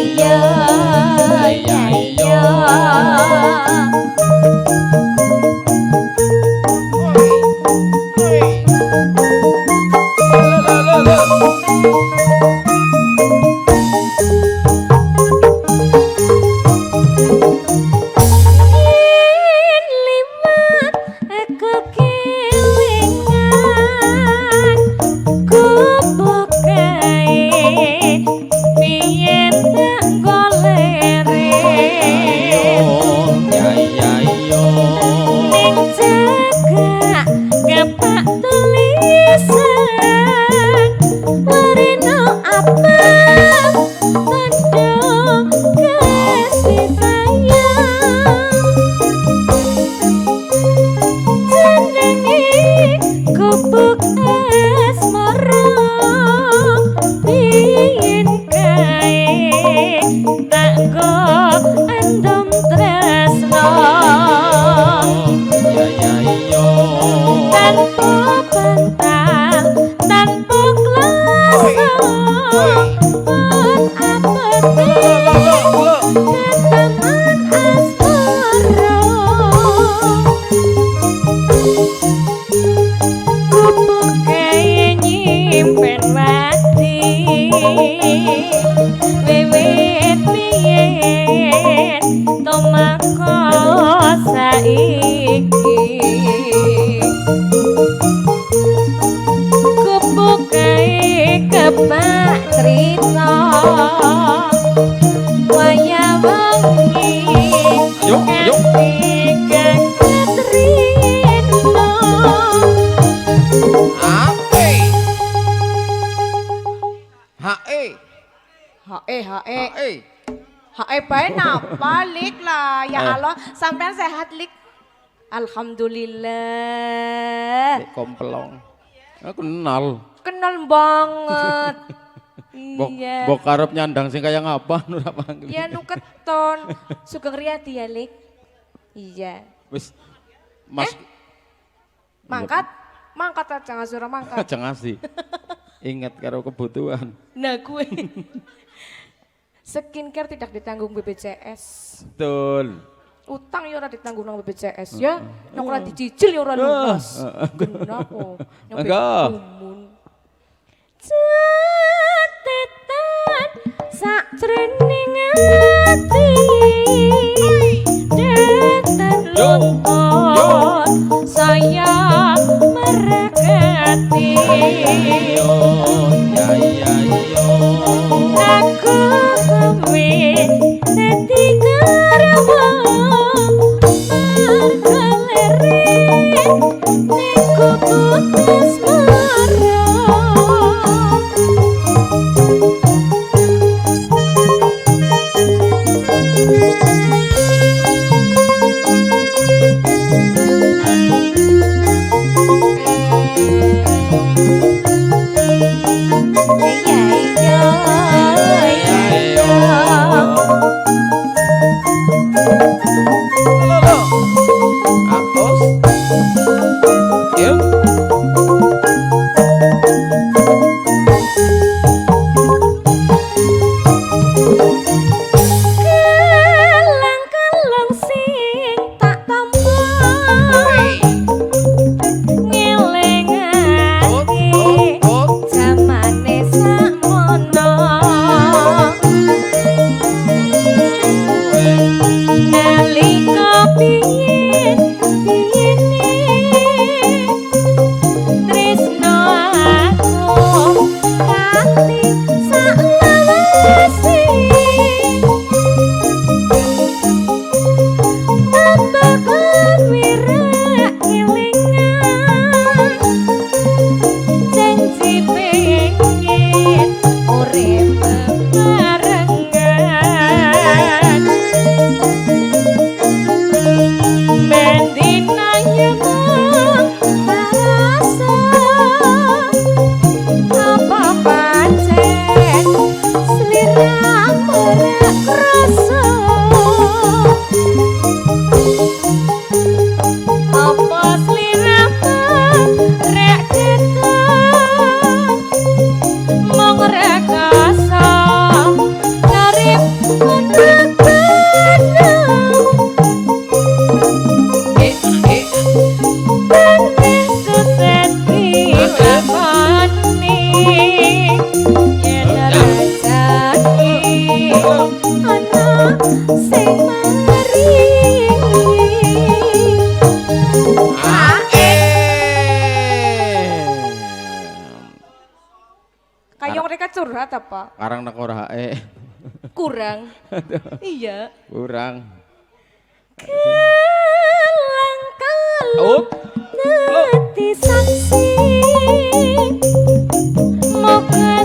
iya iya iya Sampean sehat lik. Alhamdulillah. Komplong. Aku kenal. Kenal banget. Iya. Mbok karep nyandang sing kaya ngapa nu tak panggil. Ya nu keton. Sugeng Riyadi ya lik. Iya. Wis Mas mangkat. Mangkat aja ngasura mangkat. Aja ngasih. Ingat karo kebutuhan. Nah gue. Skincare tidak ditanggung BPJS. Betul. Utang ya ora ditanggung nang BPJS ya. Nek ora dicicil ya ora lunas. Kenapa? Enggak. Cetetan sakjroning ati. Detan luntur saya merekati. Ya ya ya. Aku kowe dadi garwa. ana sing maringi kayak mereka curhat apa? Karang nek ora hae. Kurang. Iya. Kurang. Kalang-kalang dadi saksi moga